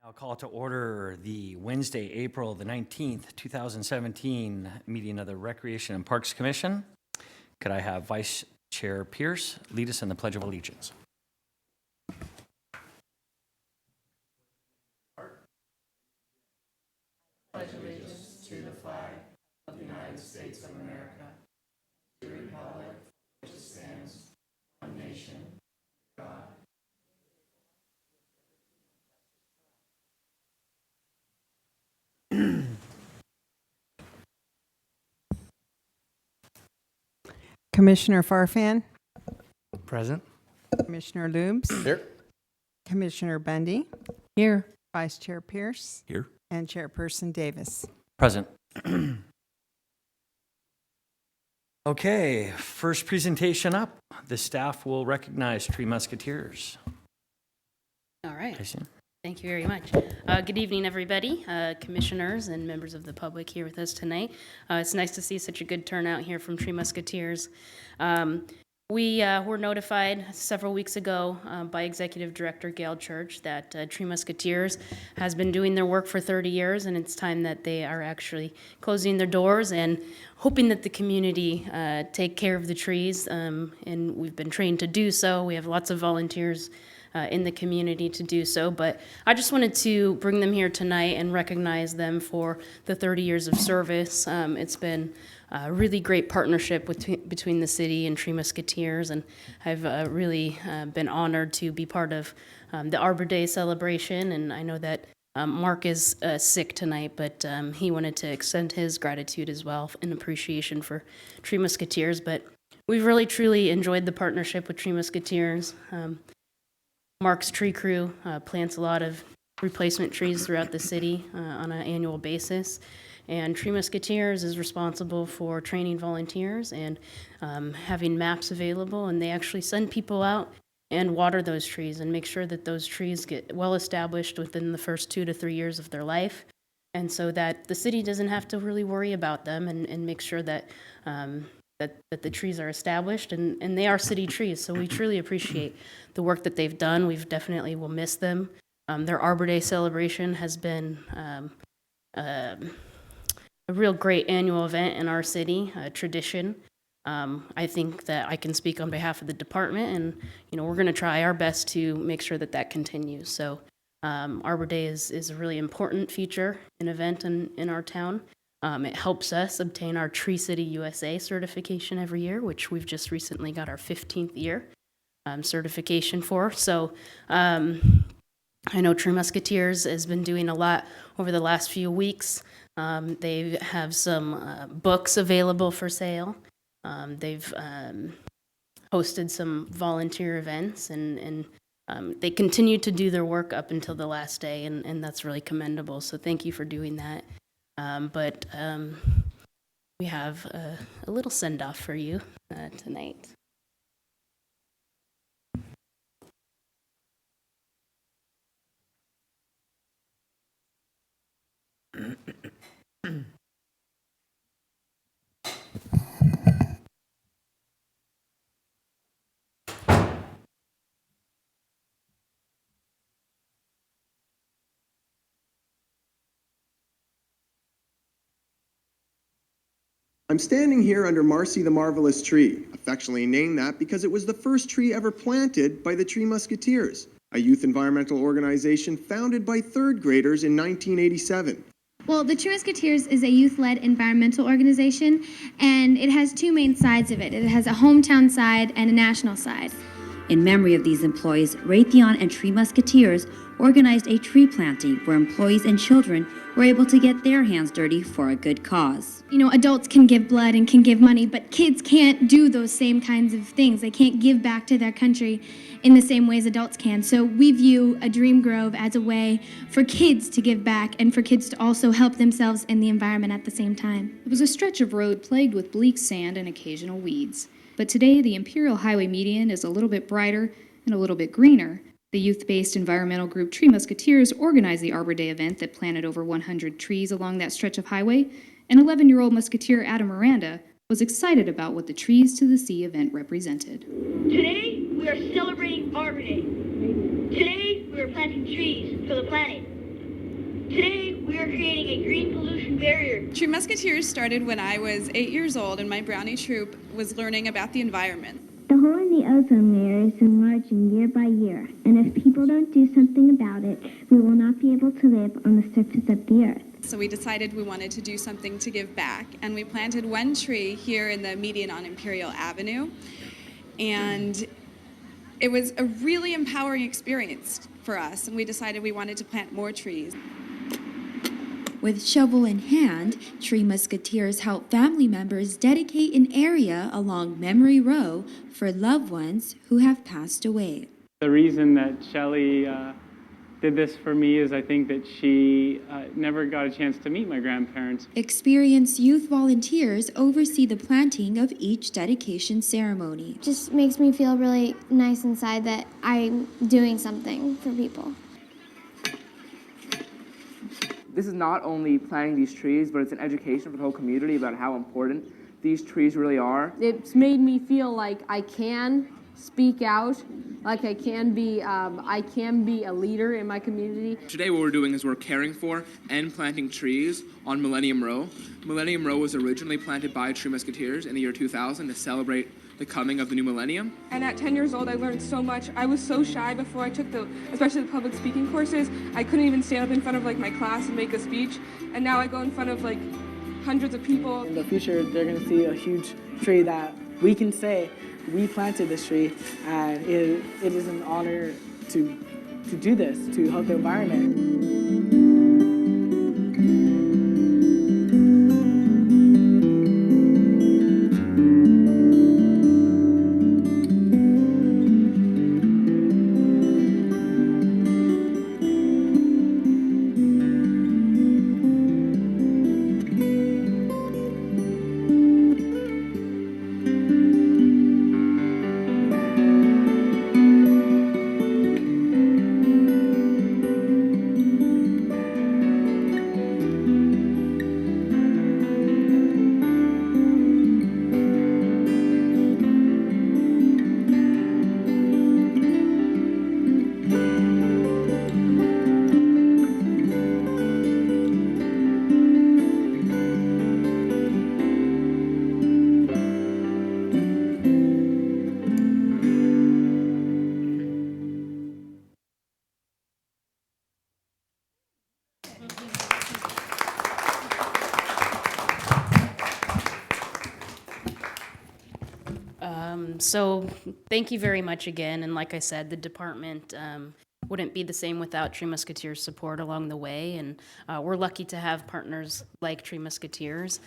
I'll call to order the Wednesday, April the 19th, 2017 meeting of the Recreation and Parks Commission. Could I have Vice Chair Pierce lead us in the Pledge of Allegiance? Pledge allegiance to the flag of the United States of America, to the republic which stands, one nation, God. Commissioner Farfan, Present. Commissioner Lubes, Here. Commissioner Bundy, Here. Vice Chair Pierce, Here. and Chairperson Davis. Present. Okay, first presentation up. The staff will recognize Three Musketeers. All right. Jason. Thank you very much. Good evening, everybody, commissioners and members of the public here with us tonight. It's nice to see such a good turnout here from Three Musketeers. We were notified several weeks ago by Executive Director Gail Church that Three Musketeers has been doing their work for 30 years, and it's time that they are actually closing their doors and hoping that the community take care of the trees, and we've been trained to do so. We have lots of volunteers in the community to do so, but I just wanted to bring them here tonight and recognize them for the 30 years of service. It's been a really great partnership between the city and Three Musketeers, and I've really been honored to be part of the Arbor Day celebration, and I know that Mark is sick tonight, but he wanted to extend his gratitude as well in appreciation for Three Musketeers, but we've really truly enjoyed the partnership with Three Musketeers. Mark's tree crew plants a lot of replacement trees throughout the city on an annual basis. And Three Musketeers is responsible for training volunteers and having maps available. And they actually send people out and water those trees and make sure that those trees get well established within the first 2 to 3 years of their life. And so that the city doesn't have to really worry about them and make sure that that the trees are established, and they are city trees, so we truly appreciate the work that they've done. We've definitely will miss them. Their Arbor Day celebration has been a real great annual event in our city, a tradition. I think that I can speak on behalf of the department, and we're going to try our best to make sure that that continues. So Arbor Day is a really important feature, an event in our town. It helps us obtain our Tree City USA certification every year, which we've just recently got our 15th year certification for. So I know Three Musketeers has been doing a lot over the last few weeks. They have some books available for sale. They've hosted some volunteer events, and they continue to do their work up until the last day, and that's really commendable. So thank you for doing that. But we have a little send-off for you tonight. I'm standing here under Marcy the Marvelous Tree, affectionately named that because it was the first tree ever planted by the Three Musketeers, a youth environmental organization founded by third graders in 1987. Well, the Three Musketeers is a youth-led environmental organization, and it has two main sides of it. It has a hometown side and a national side. In memory of these employees, Raytheon and Three Musketeers organized a tree planting where employees and children were able to get their hands dirty for a good cause. Adults can give blood and can give money, but kids can't do those same kinds of things. They can't give back to their country in the same way as adults can. So we view a Dream Grove as a way for kids to give back and for kids to also help themselves and the environment at the same time. It was a stretch of road plagued with bleak sand and occasional weeds. But today, the Imperial Highway median is a little bit brighter and a little bit greener. The youth-based environmental group Three Musketeers organized the Arbor Day event that planted over 100 trees along that stretch of highway, and 11-year-old Musketeer Adam Miranda was excited about what the Trees to the Sea event represented. Today, we are celebrating Arbor Day. Today, we are planting trees for the planet. Tree Musketeers started when I was 8 years old and my brownie troop was learning about the environment. The hole in the ozone layer is enlarging year by year, and if people don't do something about it, we will not be able to live on the surface of the earth. So we decided we wanted to do something to give back, and we planted one tree here in the median on Imperial Avenue. And it was a really empowering experience for us, and we decided we wanted to plant more trees. With shovel in hand, Tree Musketeers help family members dedicate an area along Memory Row for loved ones who have passed away. The reason that Shelley did this for me is I think that she never got a chance to meet my grandparents. Experienced youth volunteers oversee the planting of each dedication ceremony. Just makes me feel really nice inside that I'm doing something for people. This is not only planting these trees, but it's an education for the whole community about how important these trees really are. It's made me feel like I can speak out, like I can be a leader in my community. Today what we're doing is we're caring for and planting trees on Millennium Row. Millennium Row was originally planted by Tree Musketeers in the year 2000 to celebrate the coming of the new millennium. And at 10 years old, I learned so much. I was so shy before I took especially the public speaking courses. I couldn't even stand up in front of my class and make a speech. And now I go in front of hundreds of people. In the future, they're going to see a huge tree that we can say, we planted this tree, and it is an honor to do this, to help the environment. So thank you very much again. And like I said, the department wouldn't be the same without Tree Musketeers' support along the way. And we're lucky to have partners like Tree Musketeers.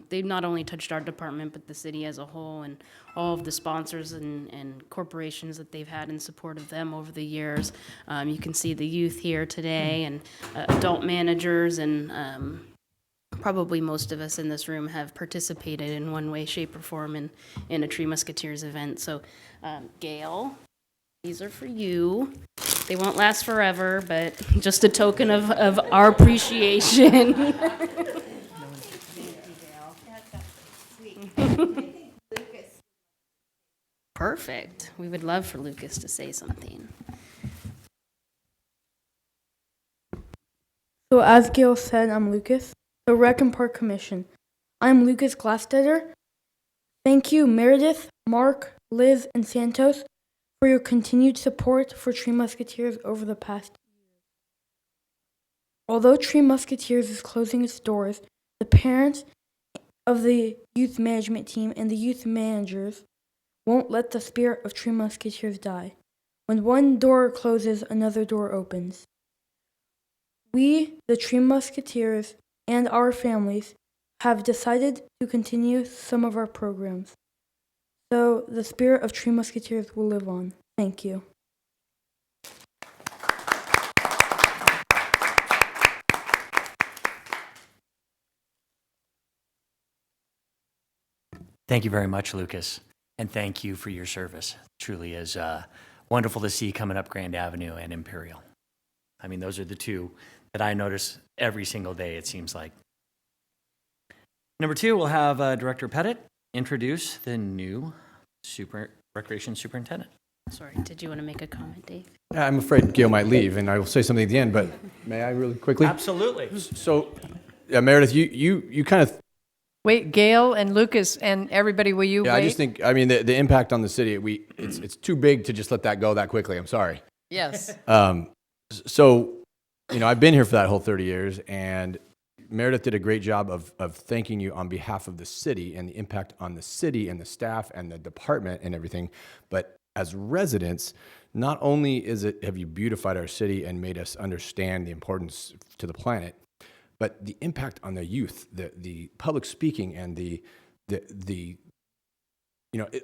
They've not only touched our department, but the city as a whole, and all of the sponsors and corporations that they've had in support of them over the years. You can see the youth here today, and adult managers, and probably most of us in this room have participated in one way, shape, or form in a Tree Musketeers event. So, Gail, these are for you. They won't last forever, but just a token of our appreciation. Perfect. We would love for Lucas to say something. So as Gail said, I'm Lucas. The Rec and Park Commission. I'm Lucas Glastetter. Thank you, Meredith, Mark, Liz, and Santos, for your continued support for Tree Musketeers over the past year. Although Tree Musketeers is closing its doors, the parents of the youth management team and the youth managers won't let the spirit of Tree Musketeers die. When one door closes, another door opens. We, the Tree Musketeers, and our families have decided to continue some of our programs. So the spirit of Tree Musketeers will live on. Thank you. Thank you very much, Lucas, and thank you for your service. Truly is wonderful to see coming up Grand Avenue and Imperial. I mean, those are the two that I notice every single day, it seems like. Number two, we'll have Director Pettit introduce the new Recreation Superintendent. Sorry, did you want to make a comment, Dave? I'm afraid Gail might leave, and I will say something at the end, but may I really quickly? Absolutely. So Meredith, you kind of. Wait, Gail and Lucas and everybody, will you wait? I just think, I mean, the impact on the city, it's too big to just let that go that quickly. I'm sorry. Yes. So, I've been here for that whole 30 years, and Meredith did a great job of thanking you on behalf of the city and the impact on the city and the staff and the department and everything. But as residents, not only have you beautified our city and made us understand the importance to the planet, but the impact on the youth, the public speaking, and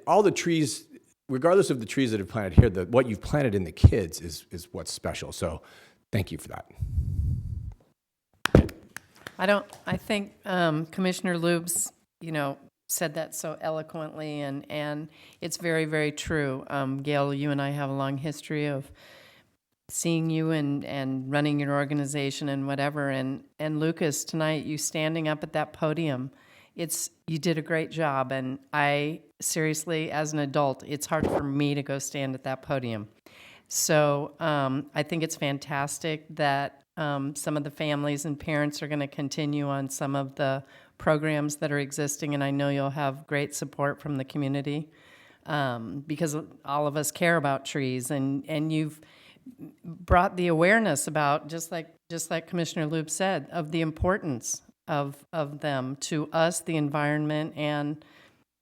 all the trees, regardless of the trees that are planted here, what you've planted in the kids is what's special. So thank you for that. I think Commissioner Lubes, said that so eloquently, and it's very, very true. Gail, you and I have a long history of seeing you and running your organization and whatever. And Lucas, tonight, you standing up at that podium, you did a great job. And I seriously, as an adult, it's hard for me to go stand at that podium. So I think it's fantastic that some of the families and parents are going to continue on some of the programs that are existing, and I know you'll have great support from the community because all of us care about trees, and you've brought the awareness about, just like Commissioner Loop said, of the importance of them to us, the environment, and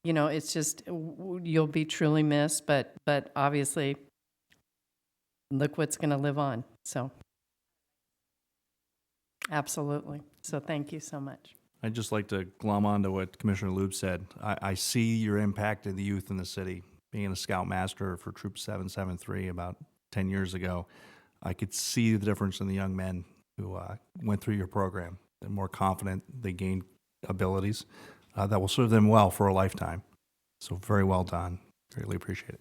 it's just, you'll be truly missed, but obviously look what's going to live on. So absolutely. So thank you so much. I'd just like to glom on to what Commissioner Lube said. I see your impact in the youth in the city. Being a scoutmaster for Troop 773 about 10 years ago, I could see the difference in the young men who went through your program. They're more confident, they gain abilities that will serve them well for a lifetime. So very well done. Greatly appreciate it.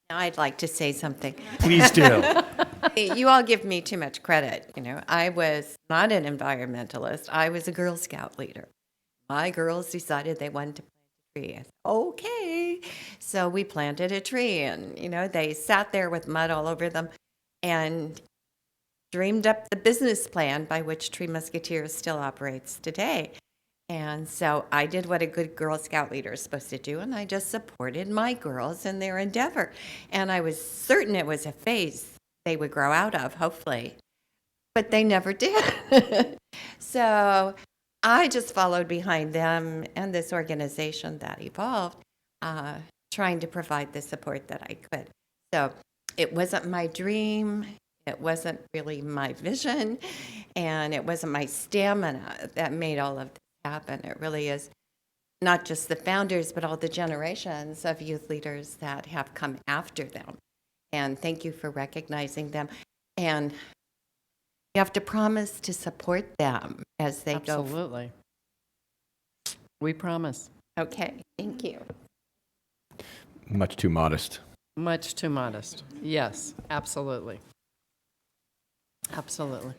Now I'd like to say something. Please do. You all give me too much credit. I was not an environmentalist. I was a Girl Scout leader. My girls decided they wanted to plant a tree. I said, okay. So we planted a tree, and, they sat there with mud all over them and dreamed up the business plan by which Tree Musketeers still operates today. And so I did what a good Girl Scout leader is supposed to do, and I just supported my girls in their endeavor. And I was certain it was a phase they would grow out of, hopefully. But they never did. So I just followed behind them and this organization that evolved, trying to provide the support that I could. So it wasn't my dream. It wasn't really my vision. And it wasn't my stamina that made all of this happen. It really is not just the founders, but all the generations of youth leaders that have come after them. And thank you for recognizing them. And you have to promise to support them as they go. Absolutely. We promise. Okay, thank you. Much too modest. Much too modest. Yes, absolutely. Absolutely.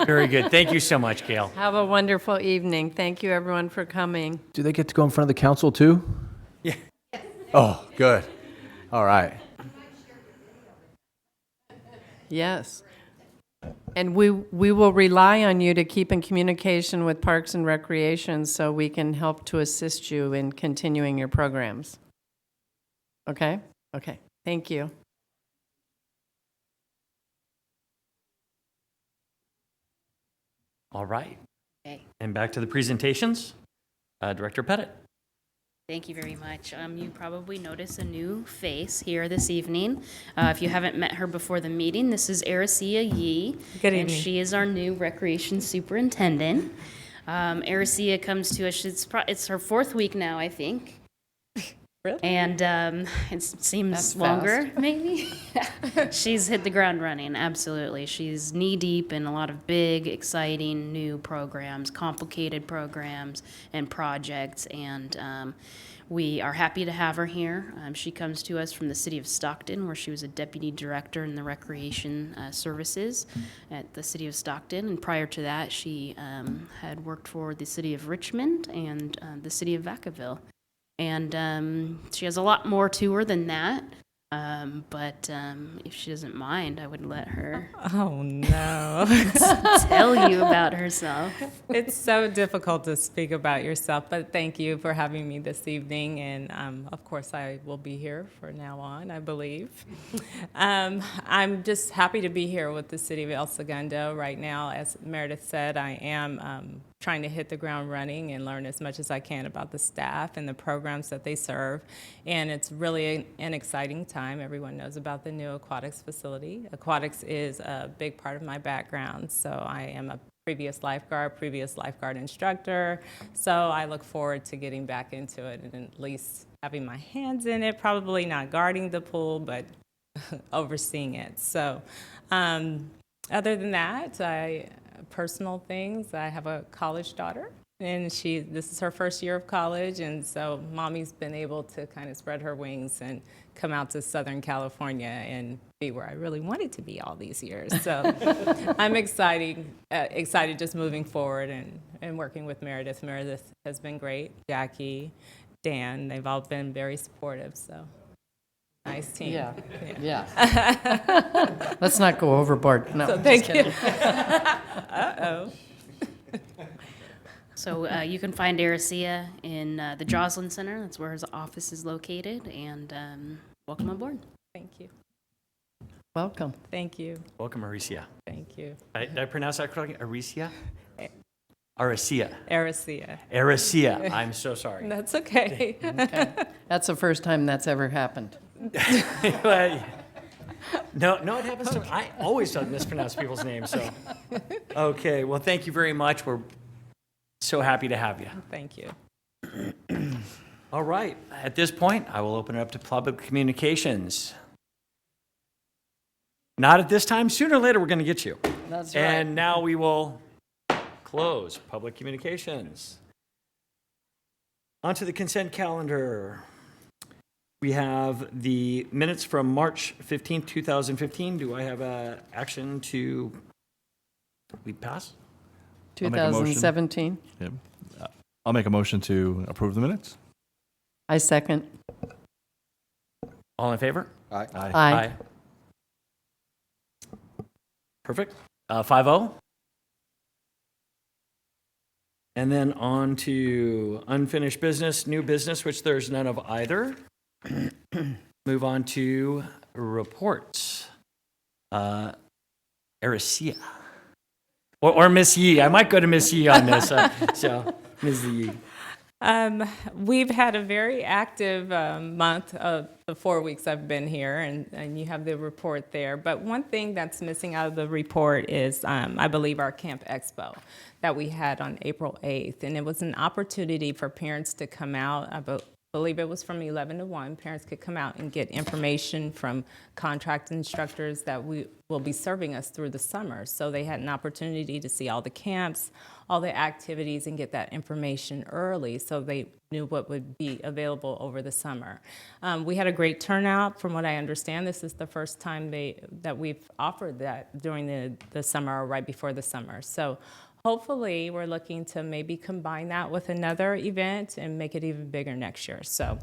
Very good. Thank you so much, Gail. Have a wonderful evening. Thank you, everyone, for coming. Do they get to go in front of the council too? Yeah. Oh, good. All right. Yes. And we will rely on you to keep in communication with Parks and Recreation so we can help to assist you in continuing your programs. Okay? Okay. Thank you. All right. Okay. And back to the presentations. Director Pettit. Thank you very much. You probably notice a new face here this evening. If you haven't met her before the meeting, this is Aricia Yee. Good And evening. she is our new recreation superintendent. Aricia comes to us, it's her fourth week now, I think. Really? And it seems That's longer, fast. maybe. She's hit the ground running, absolutely. She's knee-deep in a lot of big, exciting new programs, complicated programs and projects, and we are happy to have her here. She comes to us from the City of Stockton, where she was a deputy director in the recreation services at the City of Stockton, and prior to that, she had worked for the City of Richmond and the City of Vacaville. And she has a lot more to her than that. But if she doesn't mind, I would let her Oh, no. tell you about herself. It's so difficult to speak about yourself, but thank you for having me this evening. And of course, I will be here from now on, I believe. I'm just happy to be here with the City of El Segundo right now. As Meredith said, I am trying to hit the ground running and learn as much as I can about the staff and the programs that they serve. And it's really an exciting time. Everyone knows about the new aquatics facility. Aquatics is a big part of my background. So I am a previous lifeguard instructor. So I look forward to getting back into it and at least having my hands in it, probably not guarding the pool, but overseeing it. So other than that, personal things. I have a college daughter, and this is her first year of college, and so mommy's been able to kind of spread her wings and come out to Southern California and be where I really wanted to be all these years. So I'm excited just moving forward and working with Meredith. Meredith has been great. Jackie, Dan, they've all been very supportive, so nice team. Yeah. Let's not go overboard. No, So just thank kidding. you. Uh-oh. So you can find Aricia in the Joslin Center. That's where his office is located. And welcome aboard. Thank you. Welcome. Thank you. Welcome, Aricia. Thank you. Did I pronounce that correctly? Aricia? Aricia. Aricia. Aricia. I'm so sorry. That's okay. Okay. That's the first time that's ever happened. No, it happens to me. I always mispronounce people's names. So, okay. Well, thank you very much. We're so happy to have you. Thank you. All right. At this point, I will open it up to public communications. Not at this time. Sooner or later, we're going to get you. That's right. And now we will close public communications. Onto the consent calendar. We have the minutes from March 15th, 2015. Do I have a action to we pass? I'll make a motion. 2017. Yep. I'll make a motion to approve the minutes. I second. All in favor? Aye. Aye. Perfect. 5-0. And then on to unfinished business, new business, which there's none of either. Move on to reports. Aricia. Or Miss Yee. I might go to Miss Yee on this. So, Ms. Yee. We've had a very active month of the 4 weeks I've been here, and you have the report there. But one thing that's missing out of the report is, I believe, our Camp Expo that we had on April 8th. And it was an opportunity for parents to come out. I believe it was from 11 to 1. Parents could come out and get information from contract instructors that will be serving us through the summer. So they had an opportunity to see all the camps, all the activities, and get that information early so they knew what would be available over the summer. We had a great turnout. From what I understand, this is the first time that we've offered that during the summer or right before the summer. So hopefully we're looking to maybe combine that with another event and make it even bigger next year. So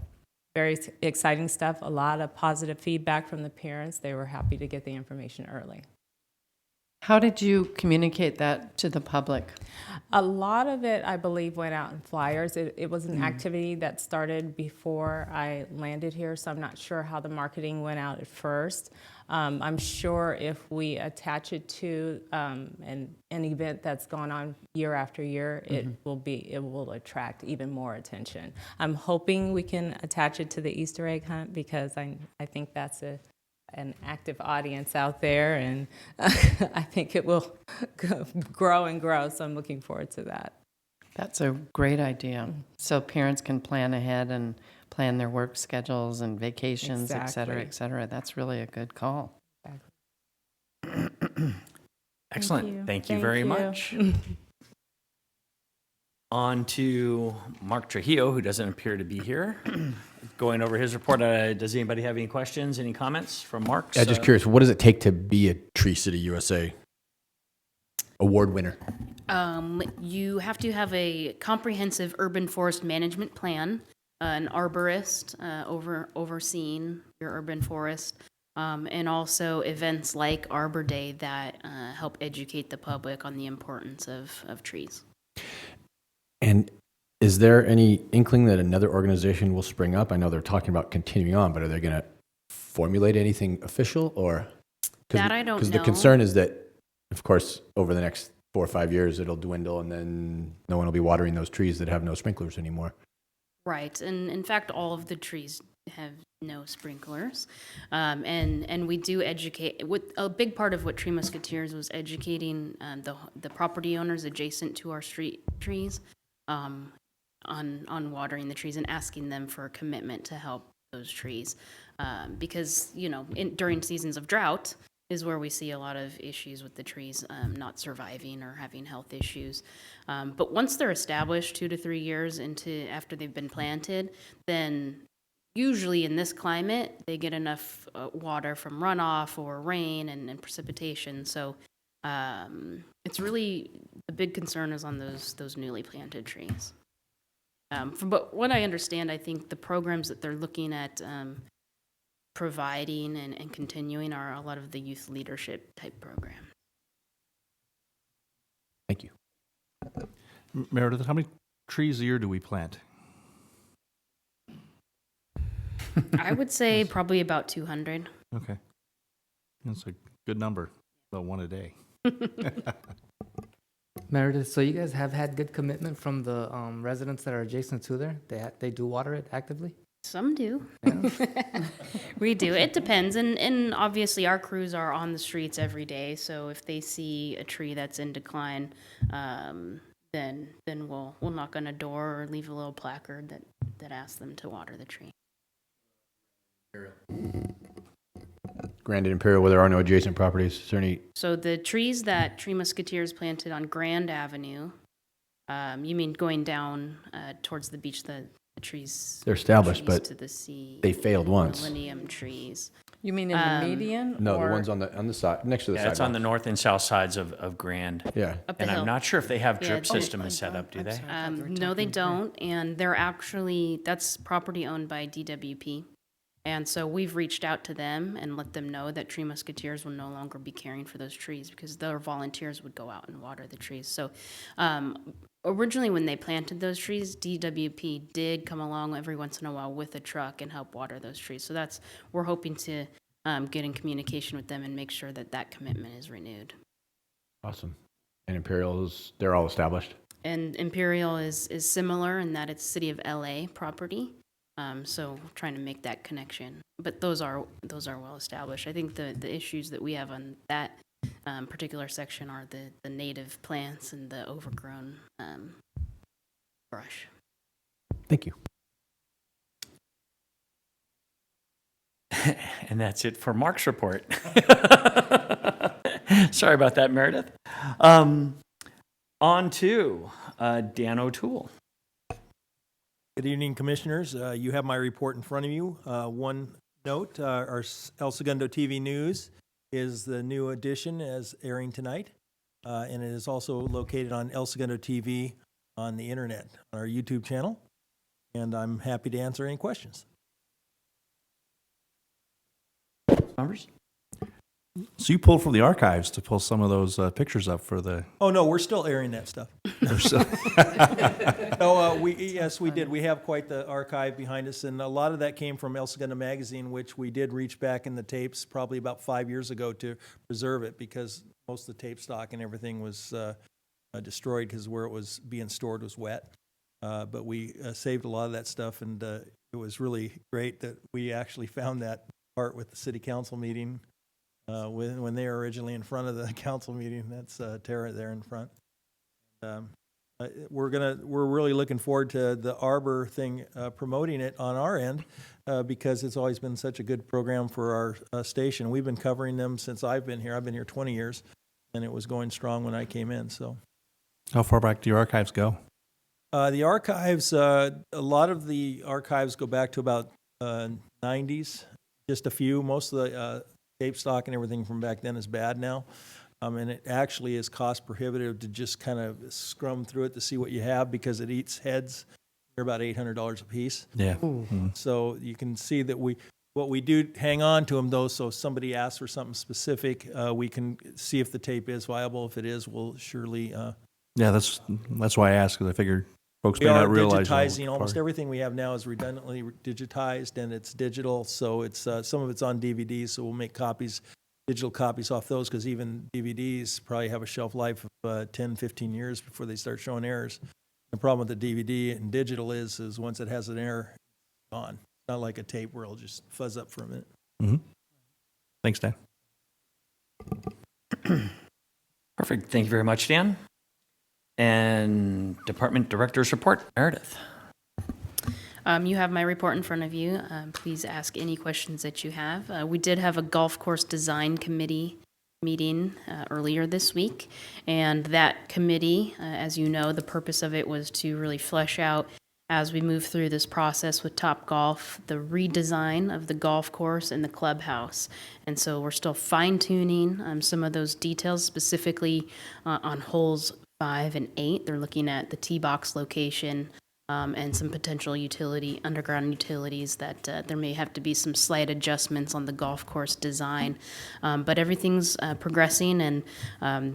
very exciting stuff, a lot of positive feedback from the parents. They were happy to get the information early. How did you communicate that to the public? A lot of it, I believe, went out in flyers. It was an activity that started before I landed here, so I'm not sure how the marketing went out at first. I'm sure if we attach it to an event that's gone on year after year, it will attract even more attention. I'm hoping we can attach it to the Easter egg hunt because I think that's an active audience out there, and I think it will grow and grow, so I'm looking forward to that. That's a great idea. So parents can plan ahead and plan their work schedules and vacations, et cetera, et cetera. That's really a good call. Excellent. Thank you very much. On to Mark Trujillo, who doesn't appear to be here. Going over his report, does anybody have any questions, any comments from Mark? Yeah, just curious, what does it take to be a Tree City USA award winner? You have to have a comprehensive urban forest management plan. an arborist overseeing your urban forest, and also events like Arbor Day that help educate the public on the importance of trees. And is there any inkling that another organization will spring up? I know they're talking about continuing on, but are they going to formulate anything official, or? That I don't know. Because the concern is that, of course, over the next 4 or 5 years, it'll dwindle, and then no one will be watering those trees that have no sprinklers anymore. Right, and in fact, all of the trees have no sprinklers, and we do educate. A big part of what Tree Musketeers was educating the property owners adjacent to our street trees on watering the trees and asking them for a commitment to help those trees, because during seasons of drought is where we see a lot of issues with the trees not surviving or having health issues. But once they're established 2 to 3 years after they've been planted, then usually in this climate, they get enough water from runoff or rain and precipitation. So it's really, the big concern is on those newly planted trees. But what I understand, I think the programs that they're looking at providing and continuing are a lot of the youth leadership type programs. Thank you. Meredith, how many trees a year do we plant? I would say probably about 200. Okay. That's a good number, about one a day. Meredith, so you guys have had good commitment from the residents that are adjacent to there? They do water it actively? Some do. Yeah. We do. It depends. And obviously our crews are on the streets every day. So if they see a tree that's in decline, then we'll knock on a door or leave a little placard that asks them to water the tree. Grand and Imperial, where there are no adjacent properties, is there any? So the trees that Tree Musketeers planted on Grand Avenue, you mean going down towards the beach, the trees? They're established, trees but to the sea, they failed once. Millennium trees. You mean in the median? No, or? the ones on the side, next to the Yeah, it's on the sidewalk. north and south sides of Grand. Yeah. Up the And hill. I'm not sure if they have Yeah, drip it's- system is set up, do they? No, they don't, and they're actually, that's property owned by DWP. And so we've reached out to them and let them know that Tree Musketeers will no longer be caring for those trees because their volunteers would go out and water the trees. So originally when they planted those trees, DWP did come along every once in a while with a truck and help water those trees. So we're hoping to get in communication with them and make sure that commitment is renewed. Awesome. And Imperials, they're all established? And Imperial is similar in that it's City of LA property. So trying to make that connection, but those are well established. I think the issues that we have on that particular section are the native plants and the overgrown brush. Thank you. And that's it for Mark's report. Sorry about that, Meredith. On to Dan O'Toole. Good evening, Commissioners. You have my report in front of you. One note, our El Segundo TV News is the new edition as airing tonight, and it is also located on El Segundo TV on the internet, on our YouTube channel, and I'm happy to answer any questions. Numbers? So you pulled from the archives to pull some of those pictures up for the... Oh, no, we're still airing that stuff. Yes, we did. We have quite the archive behind us, and a lot of that came from El Segundo Magazine, which we did reach back in the tapes probably about 5 years ago to preserve it because most of the tape stock and everything was destroyed because where it was being stored was wet. But we saved a lot of that stuff, and it was really great that we actually found that part with the city council meeting when they were originally in front of the council meeting. That's Tara there in front. We're really looking forward to the Arbor thing, promoting it on our end because it's always been such a good program for our station. We've been covering them since I've been here. I've been here 20 years, and it was going strong when I came in. So, How far back do your archives go? the archives, a lot of the archives go back to about 90s. Just a few. Most of the tape stock and everything from back then is bad now. And it actually is cost prohibitive to just kind of scrum through it to see what you have because it eats heads. They're about $800 a piece. Yeah. So you can see that what we do hang on to them though, so if somebody asks for something specific, we can see if the tape is viable. If it is, we'll surely. Yeah, that's why I asked, because I figured folks We may are not realize. digitizing almost everything we have now is redundantly digitized, and it's digital. So it's some of it's on DVDs. So we'll make copies, digital copies off those, because even DVDs probably have a shelf life of 10, 15 years before they start showing errors. The problem with the DVD and digital is once it has an error, it's gone. It's not like a tape where it'll just fuzz up for a minute. Mm-hmm. Thanks, Dan. Perfect. Thank you very much, Dan. And Department Director's report, Meredith. You have my report in front of you. Please ask any questions that you have. We did have a golf course design committee meeting earlier this week, and that committee, as you know, the purpose of it was to really flesh out, as we move through this process with Topgolf, the redesign of the golf course and the clubhouse. And so we're still fine-tuning some of those details, specifically on holes 5 and 8. They're looking at the tee box location and some potential underground utilities that there may have to be some slight adjustments on the golf course design. But everything's progressing, and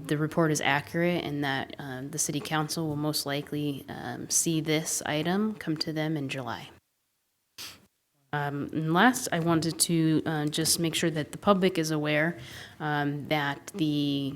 the report is accurate, and that the City Council will most likely see this item come to them in July. And last, I wanted to just make sure that the public is aware that the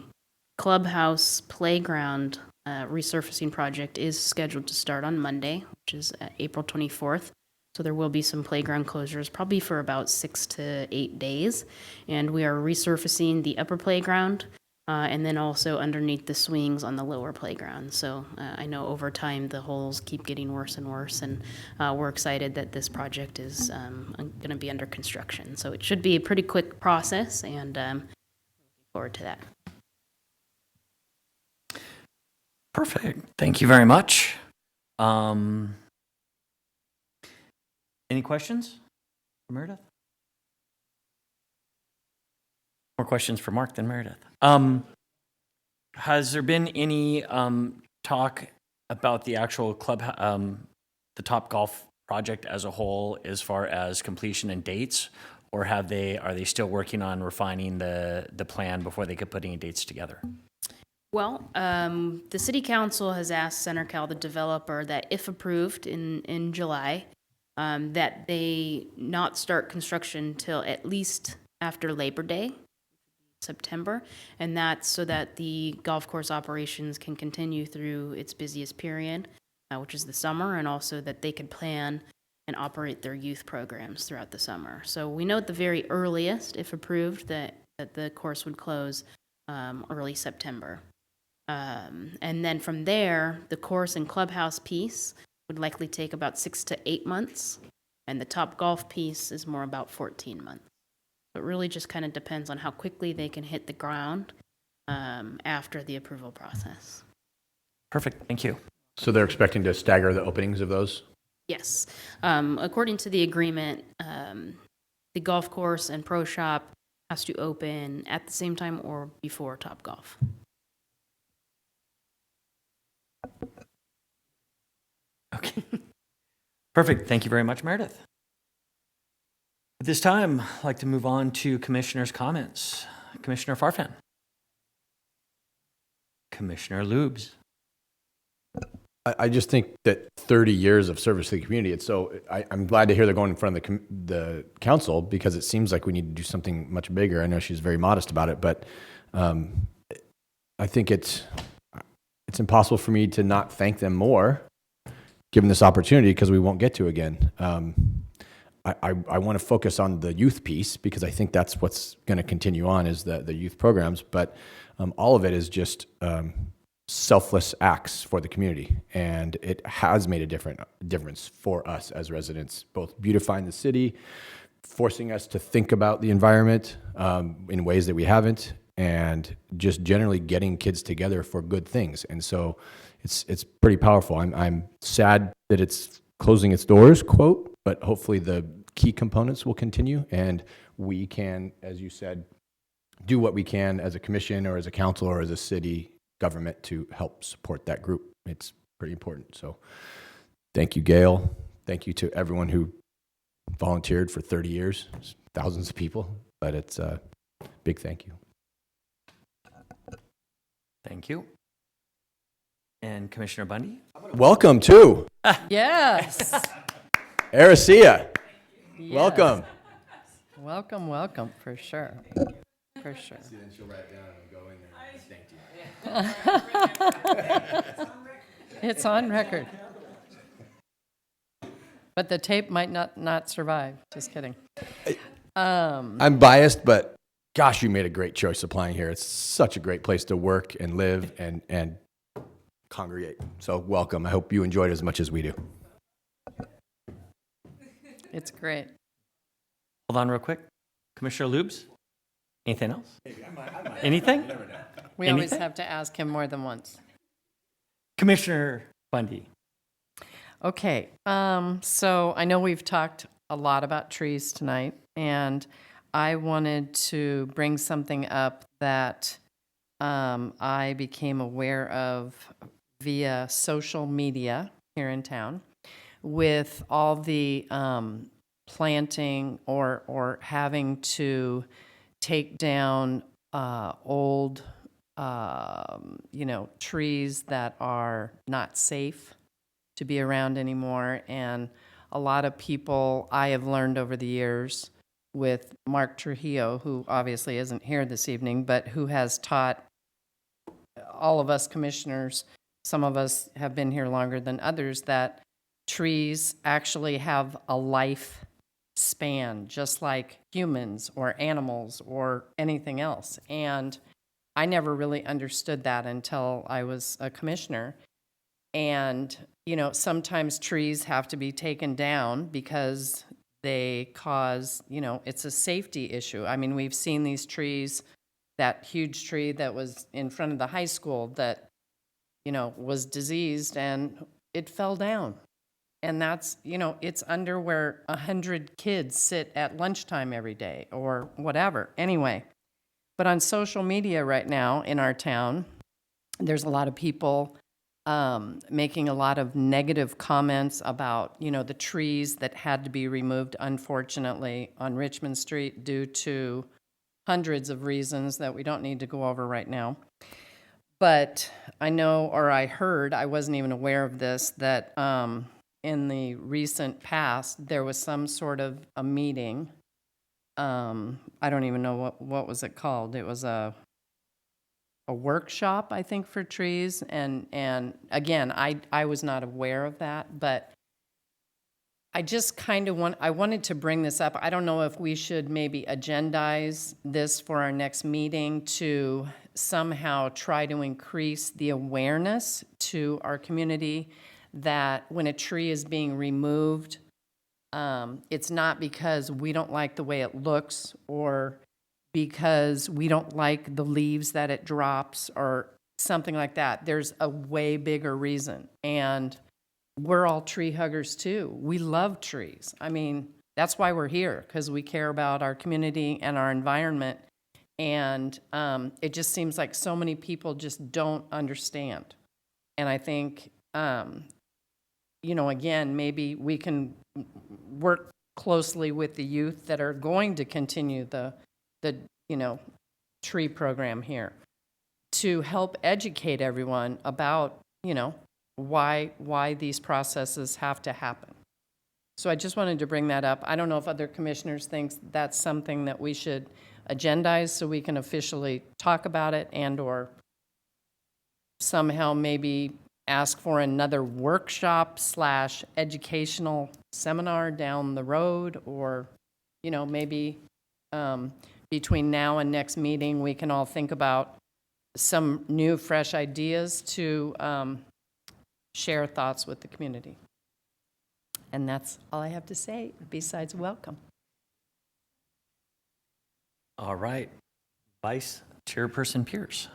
clubhouse playground resurfacing project is scheduled to start on Monday, which is April 24th. So there will be some playground closures, probably for about 6 to 8 days. And we are resurfacing the upper playground and then also underneath the swings on the lower playground. So I know over time the holes keep getting worse and worse, and we're excited that this project is going to be under construction. So it should be a pretty quick process, and looking forward to that. Perfect. Thank you very much. Any questions for Meredith? More questions for Mark than Meredith. Has there been any talk about the actual club, the Topgolf project as a whole, as far as completion and dates, or are they still working on refining the plan before they could put any dates together? Well, the City Council has asked CenterCal, the developer, that if approved in July, that they not start construction till at least after Labor Day, September, and that's so that the golf course operations can continue through its busiest period, which is the summer, and also that they could plan and operate their youth programs throughout the summer. So we know at the very earliest, if approved, that the course would close early September. And then from there, the course and clubhouse piece would likely take about 6 to 8 months, and the Topgolf piece is more about 14 months. So it really just kind of depends on how quickly they can hit the ground after the approval process. Perfect. Thank you. So they're expecting to stagger the openings of those? Yes. According to the agreement, the golf course and pro shop has to open at the same time or before Topgolf. Okay. Perfect. Thank you very much, Meredith. At this time, I'd like to move on to Commissioner's comments. Commissioner Farfan. Commissioner Lubes. I just think that 30 years of service to the community, I'm glad to hear they're going in front of the council, because it seems like we need to do something much bigger. I know she's very modest about it, but I think it's impossible for me to not thank them more, given this opportunity, because we won't get to again. I want to focus on the youth piece, because I think that's what's going to continue on, is the youth programs, but all of it is just selfless acts for the community, and it has made a difference for us as residents, both beautifying the city, forcing us to think about the environment in ways that we haven't, and just generally getting kids together for good things. And so it's pretty powerful. I'm sad that it's closing its doors, quote, but hopefully the key components will continue, and we can, as you said, do what we can as a commission or as a council or as a city government to help support that group. It's pretty important. So Thank you, Gail. Thank you to everyone who volunteered for 30 years. It's thousands of people, but it's a big thank you. Thank you. And Commissioner Bundy? Welcome too. Yes. Aricia. Yes. Welcome. Welcome, welcome, for sure. For sure. See, then she'll write it down and go in there and thank you. It's on record. But the tape might not survive. Just kidding. I'm biased, but gosh, you made a great choice applying here. It's such a great place to work and live and congregate. So welcome. I hope you enjoyed it as much as we do. It's great. Hold on real quick. Commissioner Lubes? Anything else? Anything? We always Anything? have to ask him more than once. Commissioner Bundy? Okay, so I know we've talked a lot about trees tonight, and I wanted to bring something up that I became aware of via social media here in town with all the planting or having to take down old, trees that are not safe to be around anymore. And a lot of people I have learned over the years with Mark Trujillo, who obviously isn't here this evening, but who has taught all of us commissioners, some of us have been here longer than others, that trees actually have a life span, just like humans or animals or anything else. And I never really understood that until I was a commissioner. And, sometimes trees have to be taken down because they cause, it's a safety issue. I mean, we've seen these trees, that huge tree that was in front of the high school that, was diseased and it fell down. And that's, it's under where 100 kids sit at lunchtime every day or whatever. Anyway, but on social media right now in our town, there's a lot of people making a lot of negative comments about, the trees that had to be removed, unfortunately, on Richmond Street due to hundreds of reasons that we don't need to go over right now. But I know, or I heard, I wasn't even aware of this, that in the recent past, there was some sort of a meeting. I don't even know what was it called. It was a workshop, I think, for trees. And again, I was not aware of that, but I just kind of I wanted to bring this up. I don't know if we should maybe agendize this for our next meeting to somehow try to increase the awareness to our community that when a tree is being removed, it's not because we don't like the way it looks or because we don't like the leaves that it drops or something like that. There's a way bigger reason. And we're all tree huggers too. We love trees. I mean, that's why we're here, because we care about our community and our environment. And it just seems like so many people just don't understand. And I think, again, maybe we can work closely with the youth that are going to continue the tree program here to help educate everyone about, why these processes have to happen. So I just wanted to bring that up. I don't know if other commissioners think that's something that we should agendize so we can officially talk about it and or somehow maybe ask for another workshop / educational seminar down the road, or, maybe between now and next meeting, we can all think about some new, fresh ideas to share thoughts with the community. And that's all I have to say, besides welcome. All right. Vice Chairperson Pierce.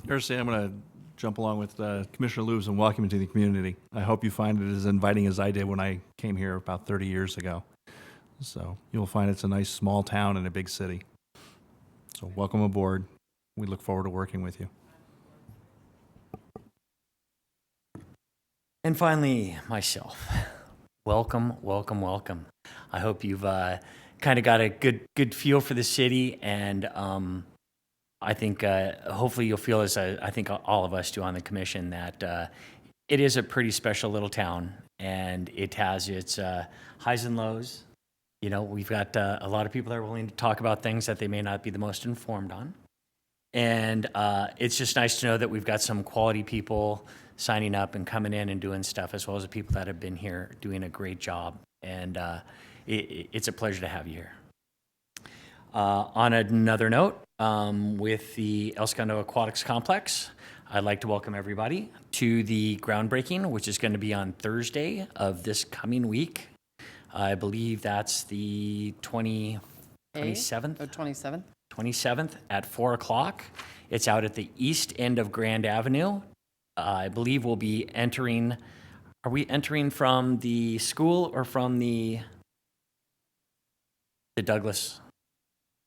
Here's I'm going to jump along with Commissioner Lubes and welcome you to the community. I hope you find it as inviting as I did when I came here about 30 years ago. So you'll find it's a nice small town in a big city. So welcome aboard. We look forward to working with you. And finally, myself. Welcome, welcome, welcome. I hope you've kind of got a good feel for the city, and I think hopefully you'll feel, as I think all of us do on the commission, that it is a pretty special little town, and it has its highs and lows. You know, we've got a lot of people that are willing to talk about things that they may not be the most informed on. And it's just nice to know that we've got some quality people signing up and coming in and doing stuff, as well as the people that have been here doing a great job. And it's a pleasure to have you here. On another note, with the El Segundo Aquatics Complex, I'd like to welcome everybody to the groundbreaking, which is going to be on Thursday of this coming week. I believe that's the 27th? 27th. 27th at 4 o'clock. It's out at the east end of Grand Avenue. I believe we'll be entering, are we entering from the school or from the Douglas?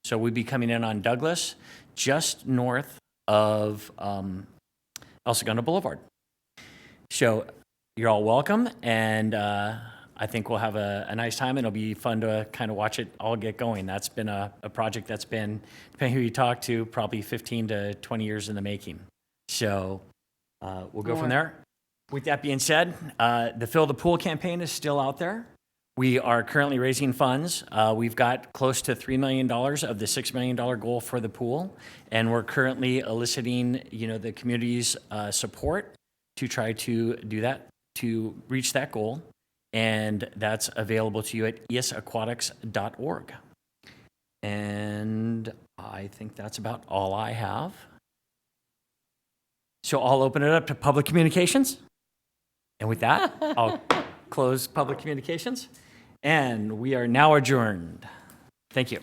So we'd be coming in on Douglas, just north of El Segundo Boulevard. So you're all welcome, and I think we'll have a nice time, and it'll be fun to kind of watch it all get going. That's been a project that's been, depending who you talk to, probably 15 to 20 years in the making. So we'll go from there. With that being said, the Fill the Pool campaign is still out there. We are currently raising funds. We've got close to $3 million of the $6 million goal for the pool, and we're currently eliciting, the community's support to try to do that, to reach that goal. And that's available to you at esaquatics.org. And I think that's about all I have. So I'll open it up to public communications. And with that, I'll close public communications. And we are now adjourned. Thank you.